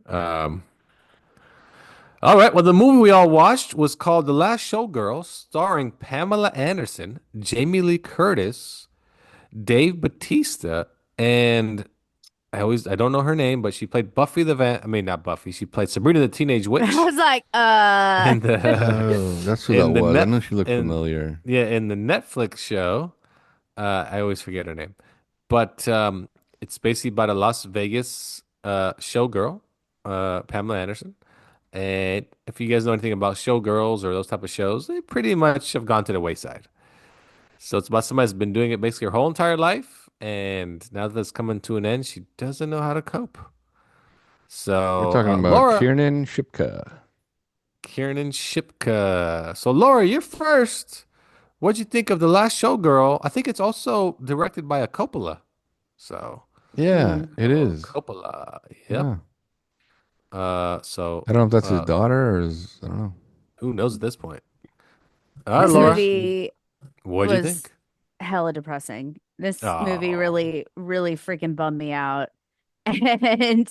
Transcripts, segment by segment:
Um, all right. Well, the movie we all watched was called The Last Showgirl, starring Pamela Anderson, Jamie Lee Curtis, Dave Bautista, and I don't know her name, but she played Buffy the Van. I mean, not Buffy. She played Sabrina the Teenage I Witch was like, in the Oh, that's who that in the was. I net knew she looked in familiar. yeah in the Netflix show. I always forget her name, but it's basically about a Las Vegas showgirl, Pamela Anderson. And if you guys know anything about showgirls or those type of shows, they pretty much have gone to the wayside. So it's about somebody that's been doing it basically her whole entire life, and now that it's coming to an end, she doesn't know how to cope. We're So, talking about Laura, Kiernan Shipka. Kiernan Shipka. So, Laura, you're first. What'd you think of The Last Showgirl? I think it's also directed by a Coppola. So, Yeah, mm. it is. Coppola. Yep. Yeah. So, I don't know if that's his uh, daughter or his, I don't know. who knows at this point? All right, This Laura. movie What'd you was think? hella depressing. This movie Oh, really, really freaking bummed me out. And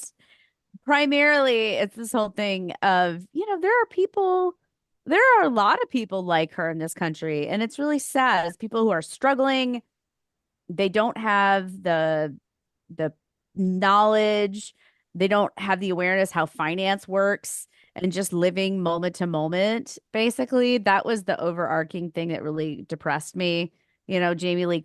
primarily, it's this whole thing of, there are a lot of people like her in this country, and it's really sad. It's people who are struggling. They don't have the knowledge, they don't have the awareness how finance works, and just living moment to moment. Basically, that was the overarching thing that really depressed me. Jamie Lee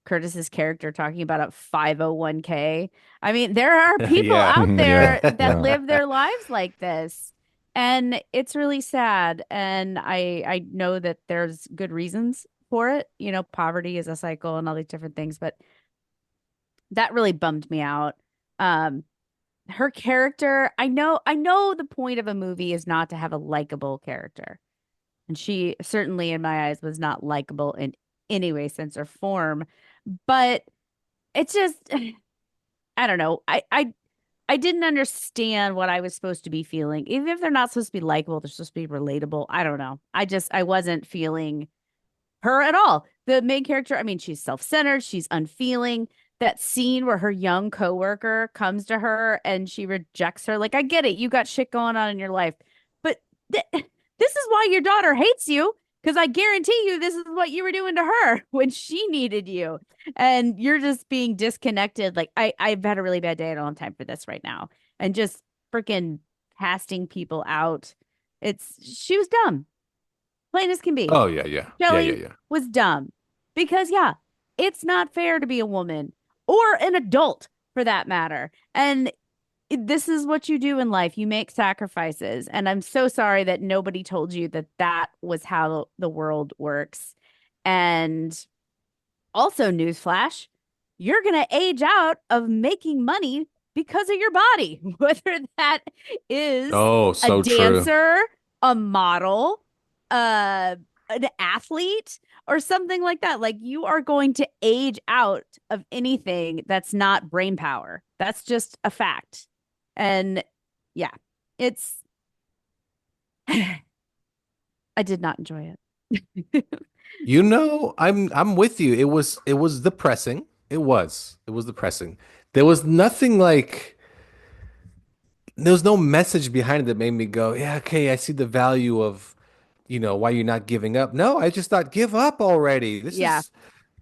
Curtis's character talking about a 501(k). I mean, there are people yeah. out Yeah, there that yeah. live their lives like this. And it's really sad. And I know that there's good reasons for it. Poverty is a cycle and all these different things, but that really bummed me out. Um, her character, I know the point of a movie is not to have a likable character. And she certainly, in my eyes, was not likable in any way, sense, or form. But it's just, I don't know. I didn't understand what I was supposed to be feeling. Even if they're not supposed to be likable, they're supposed to be relatable. I don't know. I wasn't feeling her at all. The main character, I mean, she's self-centered, she's unfeeling. That scene where her young coworker comes to her and she rejects her, like, I get it, you got shit going on in your life, but this is why your daughter hates you. Because I guarantee you, this is what you were doing to her when she needed you, and you're just being disconnected. Like I've had a really bad day. I don't have time for this right now, and just freaking casting people out. She was dumb, plain as can be. Oh, yeah, yeah. Yeah, yeah, Shelly yeah. was dumb because, yeah, it's not fair to be a woman or an adult for that matter. And this is what you do in life. You make sacrifices. And I'm so sorry that nobody told you that that was how the world works. And also, newsflash, you're going to age out of making money because of your body, whether that is Oh, a so true. dancer, a model, uh, an athlete, or something like that. Like, you are going to age out of anything that's not brain power. That's just a fact. And yeah, it's, I did not enjoy it. I'm with you. It was depressing. It was depressing. There was nothing like there was no message behind it that made me go, yeah, okay, I see the value of, why you're not giving up. No, I just thought, give up already. This Yeah. is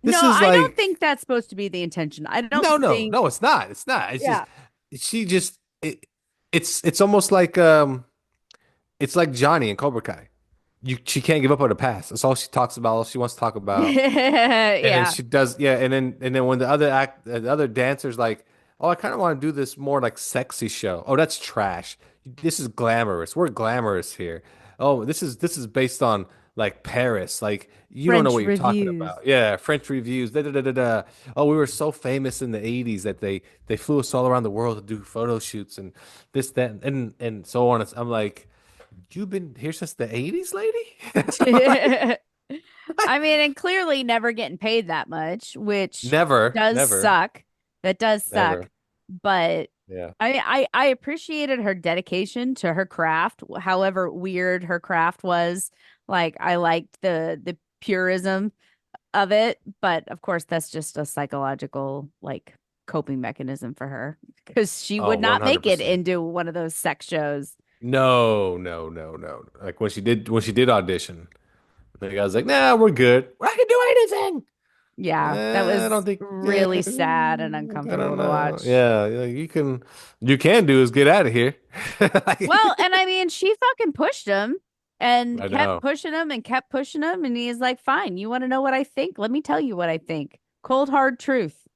No, this is I don't like think that's supposed to be the intention. I don't no, no, think, no, it's not. It's not. It's just yeah. she just it's almost like it's like Johnny and Cobra Kai. She can't give up on the past. That's all she talks about, all she wants to talk about. And then Yeah. she does, yeah. And then when the other dancer's like, oh, I kind of want to do this more like sexy show. Oh, that's trash. This is glamorous. We're glamorous here. Oh, this is based on like Paris. Like you don't know French what you're talking reviews. about. Yeah, French reviews. Da, da, da, da, da. Oh, we were so famous in the '80s that they flew us all around the world to do photo shoots and this, that, and so on. I'm like, you've been here since the '80s, lady? I mean, and clearly never getting paid that much, which Never, does never, suck. That does suck. never. But Yeah. I appreciated her dedication to her craft, however weird her craft was. Like, I liked the purism of it, but of course that's just a psychological, like, coping mechanism for her because she Oh, would not make it 100%. into one of those sex shows. No, no, no, no. Like when she did audition, the guy's like, "Nah, we're good. I can do anything." Yeah, that I was don't think. really sad and I don't uncomfortable to know. watch. Yeah, like, you can do is get out of here. Well, and I mean, she fucking pushed him and I kept know, pushing him and kept pushing him. And he's like, fine, you want to know what I think? Let me tell you what I think. Cold, hard truth.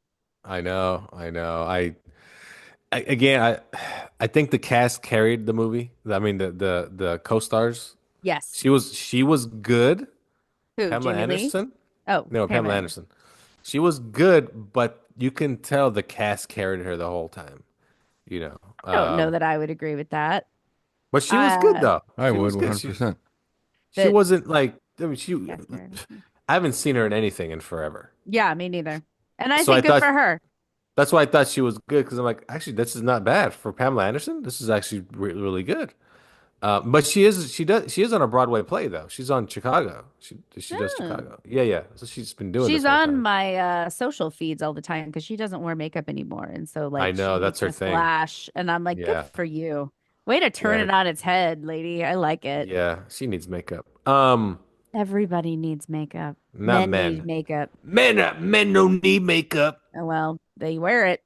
I know, I know. I think the cast carried the movie. I mean, the co-stars. Yes. She was good. Who? Pamela Jamie Lee? Anderson. Oh, No, Pamela Pamela Anderson. Anderson. She was good, but you can tell the cast carried her the whole time. You know. I don't know that I would agree with that. But she was good Uh, though. I She would was good. She 100%. she that wasn't like I mean she Yes, Karen. I haven't seen her in anything in forever. Yeah, me neither. And I So I think good thought for her. that's why I thought she was good because I'm like, actually, this is not bad for Pamela Anderson. This is actually really good. But she is on a Broadway play though. She's on Chicago. She does Oh. Chicago. Yeah, yeah. So she's been doing this She's whole on time. my social feeds all the time because she doesn't wear makeup anymore. And so I like she know makes that's her a thing. splash and I'm like, good Yeah, for you. Way to turn yeah, it on its head, lady. I like it. yeah. She needs makeup. Everybody needs makeup. Not Men need men. makeup. Men don't need makeup. Oh, well, they wear it.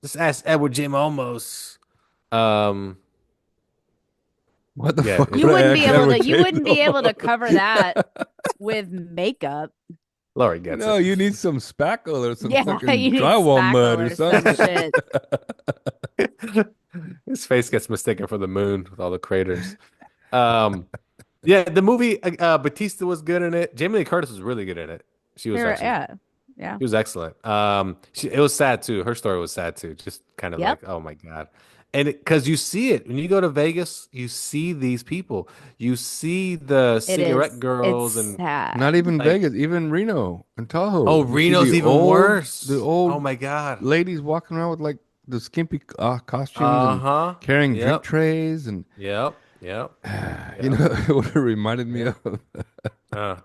Just ask Edward Jim Olmos. Um, What the yeah, fuck would I ask Edward You James wouldn't be able to Olmos? cover that with makeup. Lori gets No, it. you need some spackle or some Yeah, fucking you need drywall mud spackle or or some something. shit. His face gets mistaken for the moon with all the craters. Um, yeah, the movie Bautista was good in it. Jamie Lee Curtis was really good in it. She was actually Yeah. Yeah. she was excellent. It was sad too. Her story was sad too. Just kind of Yep. like, oh my God. And because you see it when you go to Vegas, you see these people. You see the It cigarette is. It's girls and Not sad. even like, Vegas, even Reno and Tahoe. oh, You see Reno's even the worse. Oh old my God. ladies walking around with like the skimpy costumes and Uh-huh. carrying drink Yep. trays and Yep. Yep. you Yep. know what it reminded me Yep. of Uh,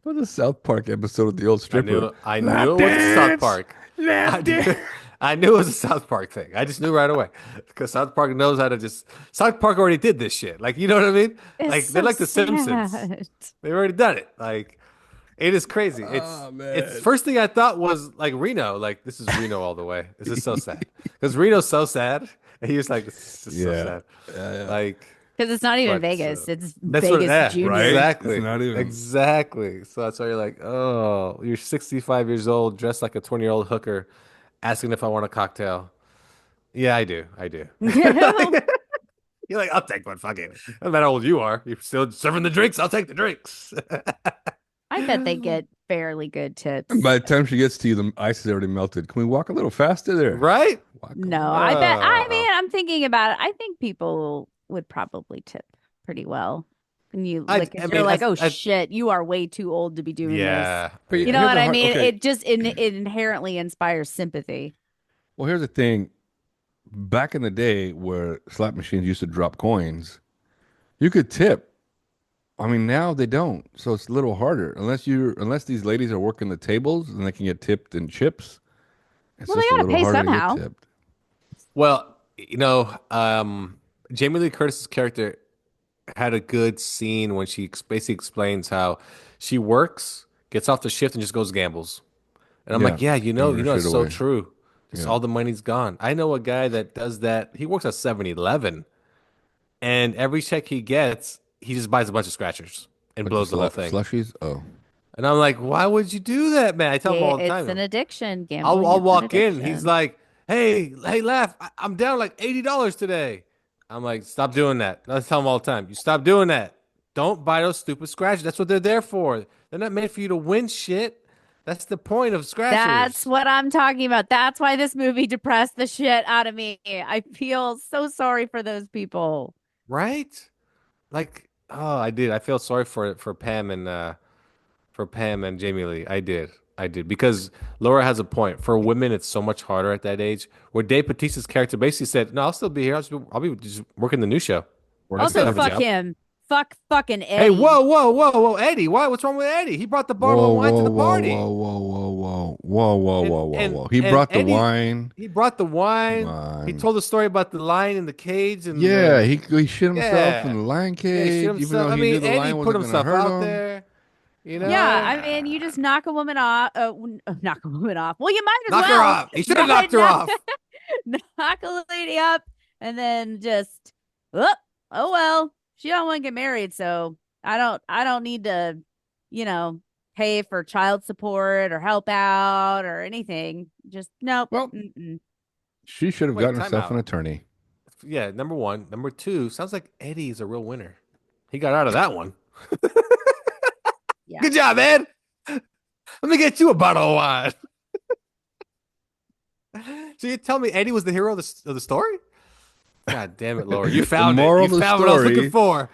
was a South Park episode with the old stripper. I knew Lap it was a South dance, Park. I lap knew, dance. I knew it was a South Park thing. I just knew right away because South Park knows how to just. South Park already did this shit. Like you know what I mean? It's Like they're so like the Simpsons. sad. They've already done it. Like it is crazy. Oh It's man. first thing I thought was like Reno. Like this is Reno all the way. This is so sad because Reno's so sad. And he was like, this is so Yeah. sad. Yeah, yeah. Like. Because it's not even But Vegas. It's that's what, Vegas yeah, Junior. Right? It's exactly, not even. exactly. So that's why you're like, oh, you're 65 years old, dressed like a 20-year-old hooker, asking if I want a cocktail. Yeah, I do, I do. You're like, I'll take one. Fuck it. No matter how old you are, you're still serving the drinks. I'll take the drinks. I bet they get fairly good tips. And by the time she gets to you, the ice is already melted. Can we walk a little faster there? Right? Walk a No, little- I bet. I Oh. mean, I'm thinking about it. I think people would probably tip pretty well. And you I, like, I you're mean, like, oh I, shit, you are way too old to be doing this. yeah, But You yeah. know here's what the I hard- mean? okay. It just it inherently inspires sympathy. Well, here's the thing. Back in the day where slot machines used to drop coins, you could tip. I mean, now they don't. So it's a little harder. Unless these ladies are working the tables and they can get tipped in chips, it's Well, they just a gotta little pay harder to somehow. get tipped. Well, Jamie Lee Curtis's character had a good scene when she basically explains how she works, gets off the shift, and just goes gambles. And I'm Yeah. like, yeah, Giving her it's shit so away. true. Just Yeah. all the money's gone. I know a guy that does that. He works at 7-Eleven, and every check he gets, he just buys a bunch of scratchers and Like the blows the whole thing. slushies? Oh. And I'm like, why would you do that, man? I tell him Yeah, all the it's an time. addiction. Gambling I'll is an walk in. He's addiction. like, hey, laugh. I'm down like $80 today. I'm like, stop doing that. I tell him all the time. You stop doing that. Don't buy those stupid scratchers. That's what they're there for. They're not made for you to win shit. That's the point of That's scratchers, what I'm talking about. That's why this movie depressed the shit out of me. I feel so sorry for those people. right? Like, oh, I did. I feel sorry for Pam and Jamie Lee. I did because Laura has a point. For women, it's so much harder at that age. Where Dave Bautista's character basically said, "No, I'll still be here. I'll be just working the new show. I still Also, have a fuck job." him. Fuck fucking Hey, Eddie. Whoa, Eddie! What's wrong with Eddie? He brought the bottle Whoa, of wine to whoa, the whoa, party. whoa, whoa, whoa, whoa. Whoa. He And brought the Eddie, wine. he brought the Come wine. He on. told the story about the lion in the cage and Yeah, the he shit himself in yeah. the lion Yeah, he shit cage, even himself. though I he knew mean, the Eddie lion put wasn't gonna himself hurt out him. there, you Yeah, know. I mean, you just knock a woman off. Knock a woman off. Well, you might as Knock her well off. He should have knocked her knock, off. knock a lady up, and then just, oh, oh well, she don't want to get married, so I don't need to, you know, pay for child support or help out or anything. Just nope. Well, Mm-mm. she should have Wait, gotten time herself an out. attorney. Yeah, number one. Number two, sounds like Eddie is a real winner. He got out of that one. Yeah. Good job, Ed. Let me get you a bottle of wine. So you tell me Eddie was the hero of the story? God damn it, Laura. You The found it. moral You of the found what I was looking story. for.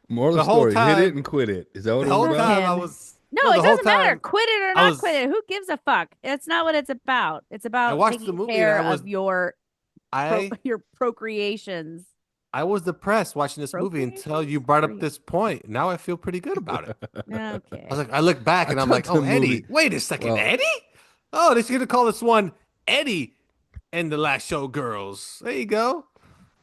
Moral of The the whole story: hit it time, and quit it. Is that what the it was whole about? time I Fucking was No, no, it the whole doesn't matter. time Quit it or I not quit was it. Who gives a fuck? It's not what it's about. It's I about watched the taking movie and care of I your procreations. I was depressed watching this movie until you Procreations? brought up this point. Now I feel pretty good about it. I was Okay. like, I look back I and I'm thought like, the oh, movie. Eddie. Wait a second, Well, Eddie? Oh, they're gonna call this one Eddie and the Last Showgirls. There you go.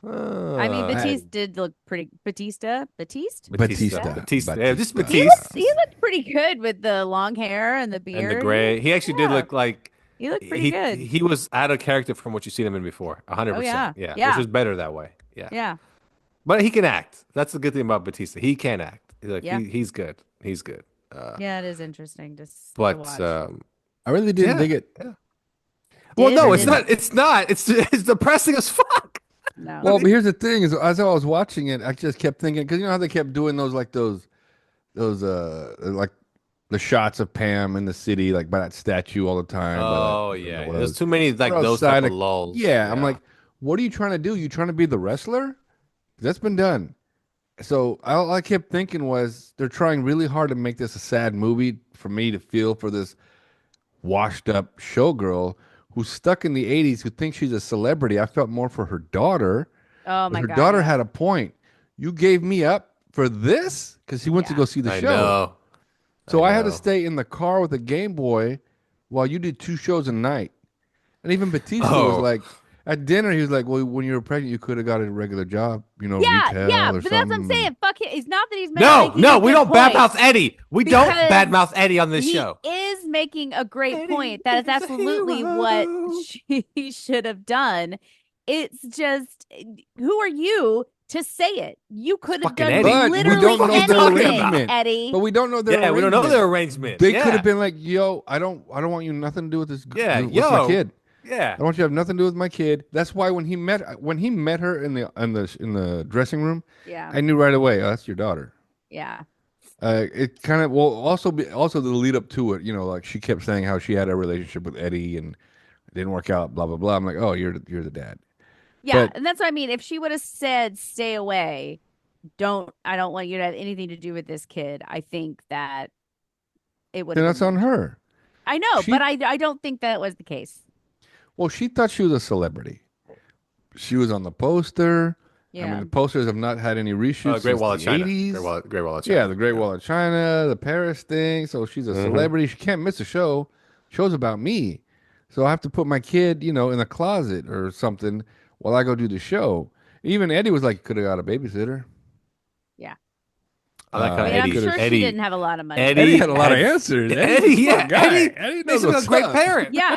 I mean, I, Batiste did look pretty. Batiste? Batista. Batista, Batista. Yeah, just Batista. Batista. He looked pretty good with the long hair and the And the beard. gray. He actually did Yeah, look like he looked pretty he good. he was out of character from what you've seen him in before. Oh 100%. yeah, Yeah. Which yeah, was better that way. Yeah. yeah, But he can act. That's the good thing about Batista. He can act. Like yeah, he's good. He's good. yeah. It is interesting to But watch. I really didn't yeah. dig it. Yeah. Well, Did no, or it's didn't? not. It's not. It's depressing as fuck. No. Well, but here's the thing: is as I was watching it, I just kept thinking because you know how they kept doing those like the shots of Pam in the city, like by that statue all the time. By that, Oh I don't know yeah. what it There's was. too many Or like those outside, type of like, lulls. yeah. I'm Yeah. like, what are you trying to do? You trying to be the wrestler? That's been done. So all I kept thinking was they're trying really hard to make this a sad movie for me to feel for this washed up showgirl who's stuck in the 80s who thinks she's a celebrity. I felt more for her daughter. Oh But my her God. daughter Yeah. had a point. You gave me up for this because he went to Yeah. go see the I show. know. I So I had to know. stay in the car with a Game Boy while you did two shows a night. And even Batista was Oh. like, at dinner, he was like, well, when you were pregnant, you could have got a regular job, you know, Yeah, yeah, retail or but that's what I'm something. saying. Fuck it. It's not that he's No, making a no, we good don't point badmouth Eddie. We don't because badmouth Eddie on this he show. is making a great Eddie point. That is is a absolutely what hero. she should have done. It's just, who are you to say it? You could have fucking done Eddie. But we literally don't know their anything, arrangement. Eddie. But we don't know their Yeah, we don't know arrangement. their arrangement. They Yeah. could have been like, yo, I don't want you nothing to do with this. Yeah, With my kid. Yeah. I don't want you to have nothing to do with my kid. That's why when he met her in the dressing room, Yeah, I knew right away. Oh, that's your daughter. yeah, It kind of will also be also the lead up to it. You know, like she kept saying how she had a relationship with Eddie and it didn't work out. Blah blah blah. I'm like, oh, you're the dad. yeah. But And that's what I mean. If she would have said, "Stay away," I don't want you to have anything to do with this kid. I think that it would then have that's been on more. her. I know, She but I don't think that was the case. Well, she thought she was a celebrity. She was on the poster. I mean, Yeah. the posters have not had any reshoots Great since Wall the of China. 80s. Great Wall of China. Yeah, the Great Wall of China, the Paris thing. So she's a celebrity. She can't miss a show. Show's about me. So I have to put my kid, you know, in a closet or something while I go do the show. Even Eddie was like, could have got a babysitter. Yeah. I like how I mean, I'm Eddie. sure she Eddie. didn't have a lot of money. Eddie had a lot of answers. Eddie's a smart guy. Eddie knows He's a what's great up. parent. Yeah.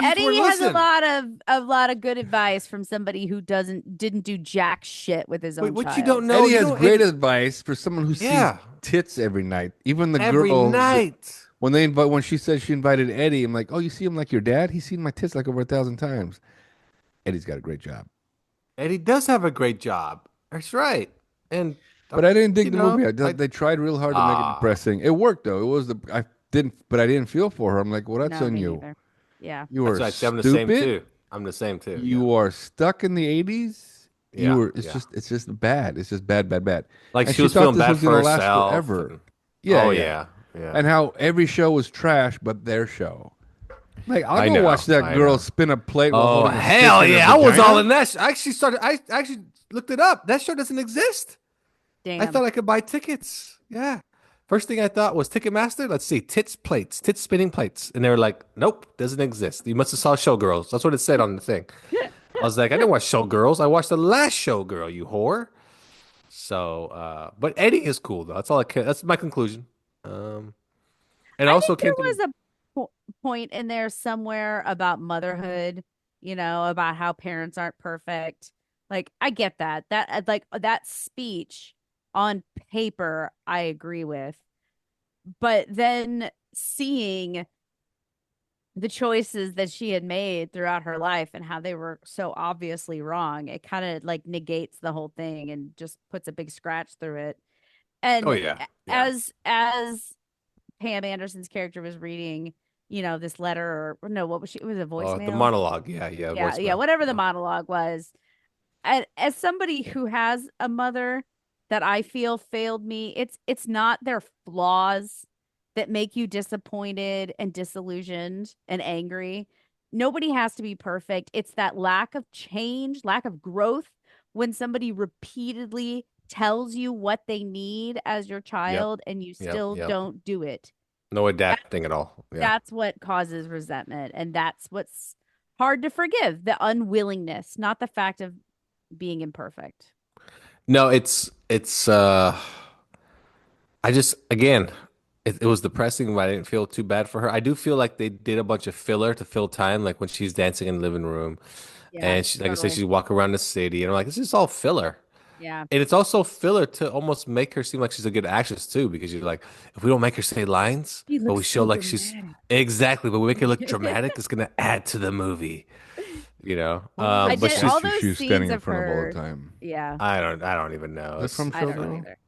Eddie We're has listening. a lot of good advice from somebody who didn't do jack shit with his own Wait, what child. you don't know? Eddie you has don't- great advice for someone who Yeah. sees tits every night. Even the Every girls night. when she said she invited Eddie, I'm like, oh, you see him like your dad? He's seen my tits like over 1,000 times. Eddie's got a great job. Eddie does have a great job. That's right. And But I didn't dig you the know, movie. They tried real hard to make it depressing. It worked though. It was I didn't feel for her. I'm like, well, that's No, on me you. neither. Yeah. You that's are right. See, I'm the stupid. same too. I'm the same too. You are stuck in the 80s. Yeah, You were. yeah. It's just bad. It's just bad. Like And she was thought feeling this bad was for gonna last herself. forever. and- Yeah. oh yeah. yeah. And how every show was trash, but their show. Like I'll I go know, watch that I girl know. spin a plate. While Oh holding a hell stick in her yeah! I was vagina. all in that. I actually looked it up. That show doesn't exist. Damn. I thought I could buy tickets. Yeah. First thing I thought was Ticketmaster. Let's see, tits plates, tits spinning plates, and they were like, "Nope, doesn't exist. You must have saw Showgirls." That's what it said on the thing. I was like, I didn't watch Showgirls. I watched the last Showgirl. You whore. So, but Eddie is cool though. That's all I can. That's my conclusion. Um, and I also think there came to was a point in there somewhere about motherhood, about how parents aren't perfect. Like, I get that. That speech on paper, I agree with. But then seeing the choices that she had made throughout her life and how they were so obviously wrong, it kind of like negates the whole thing and just puts a big scratch through it. oh And yeah, yeah. as Pam Anderson's character was reading, this letter, or no, what was she? It was a Oh, the voicemail. monologue. Yeah, yeah, Yeah, voicemail. whatever the Yeah. monologue was. As somebody who has a mother that I feel failed me, it's not their flaws that make you disappointed and disillusioned and angry. Nobody has to be perfect. It's that lack of change, lack of growth when somebody repeatedly tells you what they need as your Yep, child and you yep, still yep. don't do it. No That, adapting at all. Yeah. that's what causes resentment. And that's what's hard to forgive, the unwillingness, not the fact of being imperfect. No, it's I just again it was depressing, but I didn't feel too bad for her. I do feel like they did a bunch of filler to fill time, like when she's dancing in the living room Yeah, and she like I said, totally. she's walking around the city and I'm like, this is all filler. Yeah. And it's also filler to almost make her seem like she's a good actress too, because you're like, if we don't make her say lines, He but looks we show so like she's dramatic. exactly, but we make her look dramatic, it's gonna add to the movie, you know. What was I that But did she's all statue those she was scenes standing in of front of all the her. time? Yeah, I don't even know. That from I don't know Showgirl? either.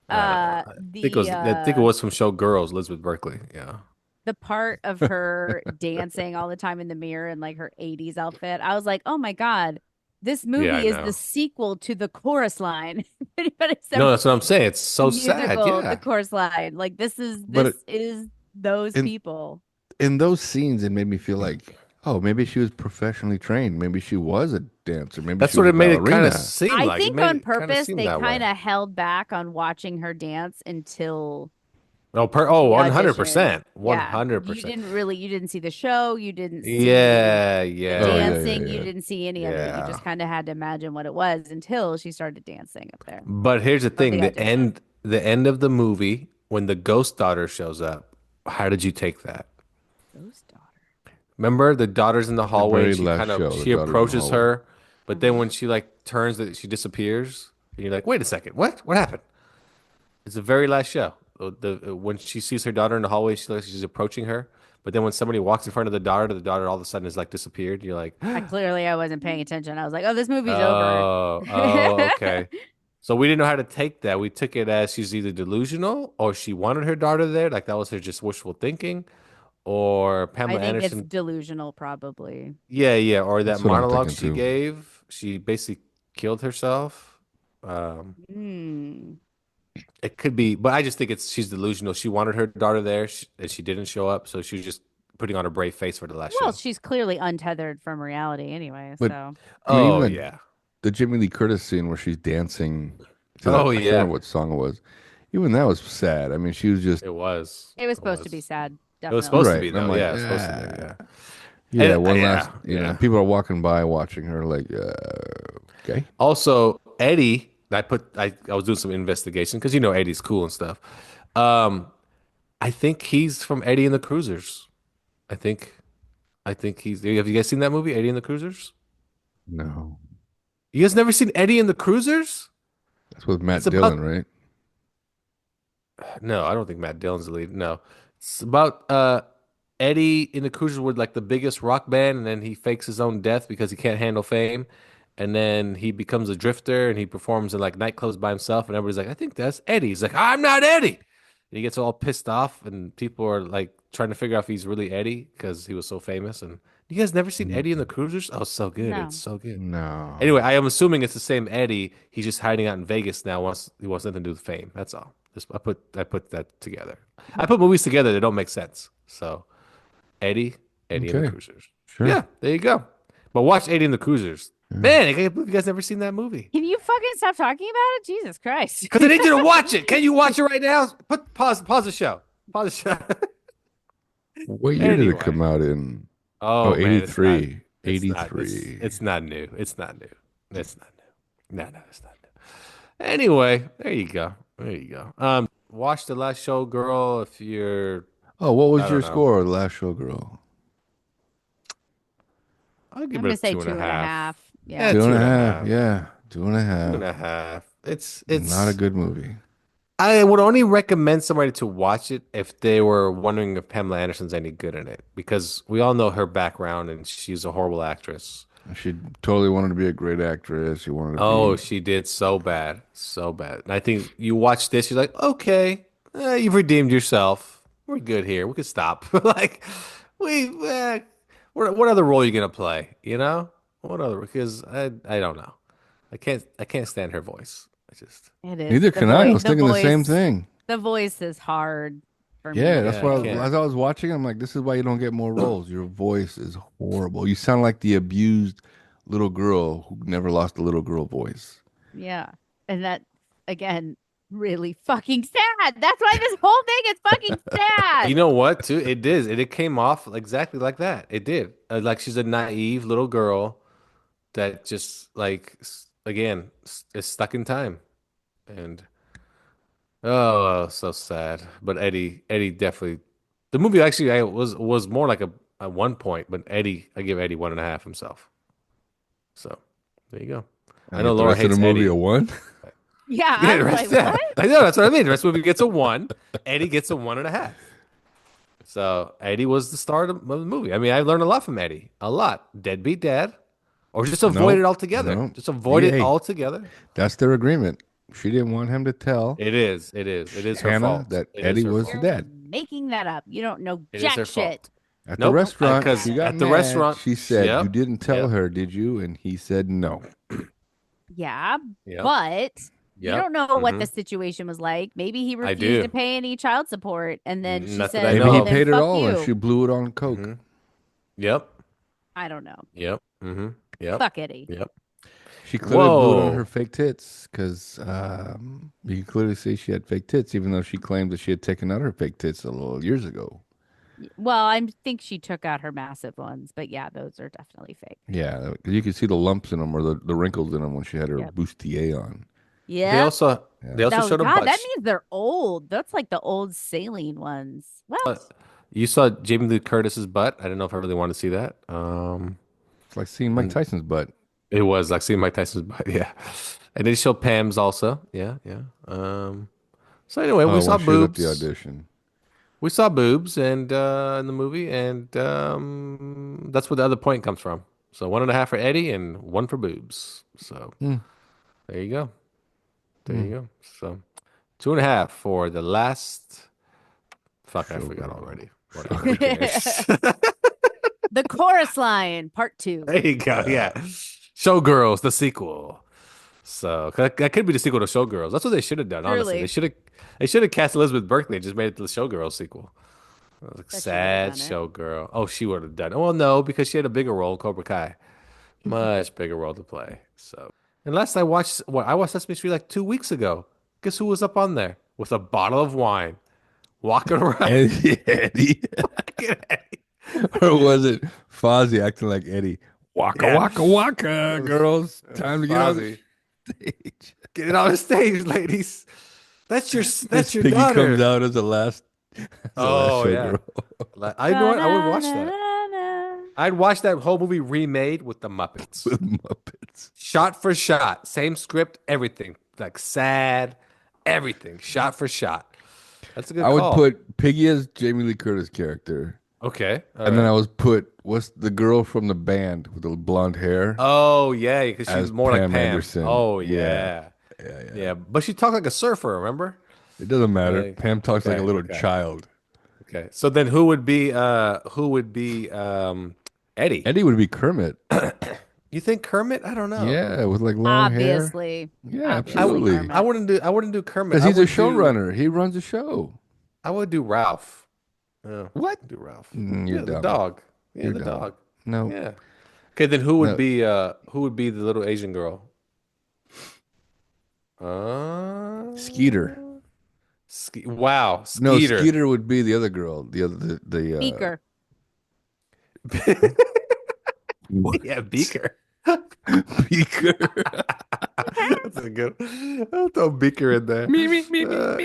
I don't know. I think it was from Showgirls, Elizabeth Berkley. Yeah. The part of her dancing all the time in the mirror in like her 80s outfit, I was like, oh my God, this Yeah, I movie is the know. sequel to the chorus line. If anybody's No, ever that's what I'm seen saying. It's the so sad. musical, the Yeah. chorus line, like this is But this is those in people. in those scenes, it made me feel like, oh, maybe she was professionally trained. Maybe she was a dancer. Maybe That's she what was a it made it kind of ballerina. seem I like. It think made on it kind of purpose seem they that kind way. of held back on watching her dance until Oh, the audition. 100%. Yeah. You 100%. didn't really, you didn't see the show. You didn't see Yeah, the Oh yeah, yeah, yeah, dancing. You yeah. didn't see any of it. You yeah. just kind of had to imagine what it was until she started dancing up there But here's the or thing, the audition. the end of the movie when the ghost daughter shows up, how did you take that? Ghost daughter. Remember the daughter's in the The hallway and very last show, the she daughter's in the approaches hallway. her, but then Uh-huh. when she like turns that she disappears, and you're like, "Wait a second. What? What happened?" It's the very last show. When she sees her daughter in the hallway, she's approaching her, but then when somebody walks in front of the daughter all of a sudden is like disappeared. You're like, I wasn't paying attention. I was like, oh, this movie's over. "Oh, oh, okay." So we didn't know how to take that. We took it as she's either delusional or she wanted her daughter there, like that was her just wishful thinking, or I Pamela think it's Anderson. delusional, probably. Yeah, yeah, or that That's what I'm monologue thinking she too. gave, she basically killed herself. Um, Hmm. it could be, but I just think it's she's delusional. She wanted her daughter there, and she didn't show up, so she was just putting on a brave face for the last Well, show. she's clearly untethered from reality anyway. But So I mean, even Oh yeah, the Jimmy Lee Curtis scene where she's dancing to that, oh I can't yeah, remember what song it was. Even that was sad. I mean, she was just it was, it was it supposed to be was, sad. it was Definitely. supposed to right. be And I'm though. like, Yeah, it's supposed to be. ah. Yeah, Yeah, and one last, yeah, yeah. people are walking by watching her like, okay. Also, Eddie, I was doing some investigation because you know Eddie's cool and stuff. Um, I think he's from Eddie and the Cruisers. I think I think he's. Have you guys seen that movie, Eddie and the Cruisers? No. You guys never seen Eddie and the Cruisers? That's with It's Matt Dillon, about right? no, I don't think Matt Dillon's the lead. No, it's about Eddie in the Cruisers with like the biggest rock band, and then he fakes his own death because he can't handle fame, and then he becomes a drifter and he performs in like nightclubs by himself, and everybody's like, I think that's Eddie. He's like, I'm not Eddie. And he gets all pissed off, and people are like trying to figure out if he's really Eddie because he was so famous. And you guys never seen Mm, Eddie in the Cruisers? Oh, so good. It's No. so good. no. Anyway, I am assuming it's the same Eddie. He's just hiding out in Vegas now. He wants nothing to do with fame. That's all. I put that together. I put movies together that don't make sense. So Eddie and the Okay, Cruisers. sure. Yeah, there you go. But watch Eddie and the Cruisers. Yeah. Man, I can't believe you guys never seen that movie. Can you fucking stop talking about it? Jesus Christ. Because I need you to watch it. Can you watch it right now? Pause the show. Pause the show. What year did it Anyway. come out in? Oh, Oh man, it's not. 83. It's not. It's 83. not new. It's not new. It's not new. No, it's not new. Anyway, there you go. There you go. Watch The Last Showgirl if you're. Oh, what I was your don't know. score, Last Showgirl? I'll I'm give it gonna a say two and a two and a half. half. Yeah. Yeah, Two and two a and a half. half. Yeah, two and a Two half. and a half. It's Not a it's. good movie. I would only recommend somebody to watch it if they were wondering if Pamela Anderson's any good in it, because we all know her background and she's a horrible actress. She totally wanted to be a great actress. She wanted to Oh, be. she did so bad, so bad. And I think you watch this, you're like, okay, you've redeemed yourself. We're good here. We could stop. Like, we, what other role are you gonna play? You know, what other? Because I don't know. I can't stand her voice. I just, It is. Neither The can I. I voice was the thinking the same voice thing. the voice is hard for Yeah, me that's yeah, I why to can't. as I was watching, I'm like, this is why you don't get more roles. Your voice is horrible. You sound like the abused little girl who never lost a little girl voice. Yeah. And that again, really fucking sad. That's why this whole thing is fucking You sad. know what? Too, it is. It came off exactly like that. It did. Like she's a naive little girl that just like again is stuck in time. And oh, so sad. But Eddie definitely. The movie actually was more like a at one point, but Eddie, I give Eddie one and a half himself. So there you go. I I know get the Laura rest of the hates movie a Eddie. one. Yeah, Yeah, I the was rest. like, Yeah, what? I know that's what I mean. The rest of the movie gets a one. Eddie gets a one and a half. So Eddie was the star of the movie. I mean, I learned a lot from Eddie. A lot. Deadbeat dad, or just avoid it Nope. altogether. No. Just avoid it Hey, altogether. that's their agreement. She didn't want him to tell It is. It is. It is her Hannah fault. that It is Eddie her was the You're fault. dad. making that up. You don't know It is jack her shit. fault. At the Nope. restaurant, Because she got at the mad. restaurant, She said, "You yep, didn't tell yep, her, did you?" And he said, "No." Yeah, yep, but we yep. don't know what Hmm. the situation was like. Maybe he I refused to do. pay any child support, and then she Not that I said, Maybe know "Well, he of. then paid it fuck all and she you." blew it on coke. Hmm. Yep, I don't know. yep, hmm yep, Fuck Eddie. yep. She clearly blew it on her Whoa. fake tits because you can clearly see she had fake tits, even though she claimed that she had taken out her fake tits a little years ago. Well, I think she took out her massive ones, but yeah, those are definitely fake. Yeah, 'cause you could see the lumps in them or the wrinkles in them when she had her Yep. bustier on. They Yep. also they Yeah. also Oh showed a God, butt. that means they're old. That's like the old saline ones. What? You saw Jamie Lee Curtis's butt. I don't know if I really want to see that. It's like seeing Mike And Tyson's butt. it was like seeing Mike Tyson's butt. Yeah, and they showed Pam's also. Yeah, yeah. So anyway, we Oh, when saw she was at the boobs. audition. We saw boobs and in the movie, and that's where the other point comes from. So one and a half for Eddie and one for boobs. So Mm, there you go. There you mm. go. So two and a half for the last. Fuck, I forgot Showgirl. already. Whatever. Who cares? The chorus line, part two. There you go. Yeah. Showgirls, the sequel. So that could be the sequel to Showgirls. That's what they should have done. Honestly, Truly. they should have cast Elizabeth Berkley and just made it the Showgirls sequel. It was like That she would have sad done it. Showgirl. Oh, she would have done it. Well, no, because she had a bigger role in Cobra Kai, much bigger role to play. So, and last I watched Sesame Street like 2 weeks ago. Guess who was up on there with a bottle of wine, walking around? Eddie. Or was it Fozzie acting like Eddie? Waka Yeah, waka waka, girls. it was Time to get on the Fozzie. stage. Get it on the stage, ladies. Miss That's your Piggy comes daughter. out as the last Oh yeah. showgirl I know what I would watch that. Ba-na-na-na. I'd watch that whole movie remade with the Muppets. with Muppets. Shot for shot, same script, everything. Like sad, everything. Shot for shot. That's a good I would call. put Piggy as Jamie Lee Curtis character, Okay. All and then I right. would put what's the girl from the band with the blonde hair Oh yeah, because she's as more like Pam Pam. Anderson. Oh Yeah, yeah. yeah, yeah. Yeah. But she talked like a surfer, remember? It doesn't matter. Like, Pam talks like a okay, little okay. child. Okay. So then who would be Eddie? Eddie would be Kermit. You think Kermit? I don't know. Yeah, with like long hair. Obviously. Yeah, Obviously, absolutely. I Kermit. wouldn't do Kermit. Because he's a showrunner. He runs a show. I would do Ralph. Yeah, What? do Ralph. You're Yeah, the dumb. dog. Yeah, You're the dumb. dog. No. Yeah. Okay, then No, who would be the little Asian girl? Skeeter. Wow, No, Skeeter. Skeeter would be the other girl. The other the Beaker. what? Yeah, Beaker. Beaker. That's a good. I'll throw Beaker in there. Me.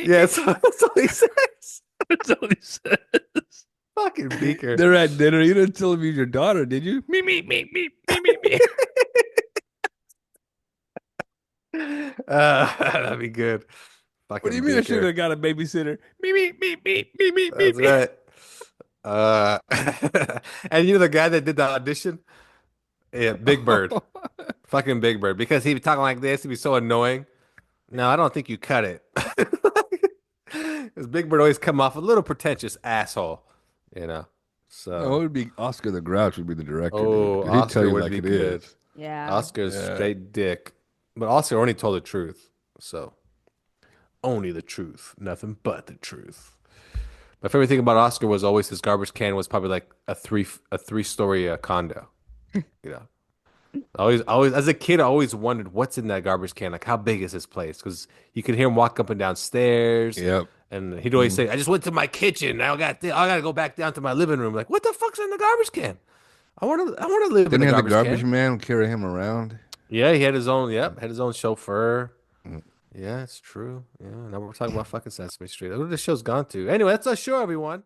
Yeah, that's all he says. That's all he says. Fucking Beaker. They're at dinner. You didn't tell me your daughter, did you? Me. That'd be good. What do you Fucking mean I should Beaker. have got a babysitter? Me. That's right. Uh, and you know the guy that did the audition? Yeah, Big Bird. Fucking Big Bird. Because he'd be talking like this, he'd be so annoying. No, I don't think you cut it. Because Big Bird always come off a little pretentious asshole, you know. No, it So, would be Oscar the Grouch would be the director, dude. oh, 'Cause he'd tell Oscar you would like be it good. is. Yeah. Oscar's Yeah. straight dick. But Oscar only told the truth. So, only the truth, nothing but the truth. My favorite thing about Oscar was always his garbage can was probably like a three-story condo. You know, always as a kid, I always wondered what's in that garbage can. Like, how big is this place? Because you could hear him walk up and down stairs, Yep. and he'd always say, "I just went to my kitchen. I got to go back down to my living room." Like, what the fuck's in the garbage can? I want to live in Didn't he the have the garbage garbage can. man carry him around? Yeah, he had his own. Yep, had his own chauffeur. Mm. Yeah, it's true. Yeah, now we're talking about fucking Sesame Street. Who the show's gone to? Anyway, that's our show, everyone.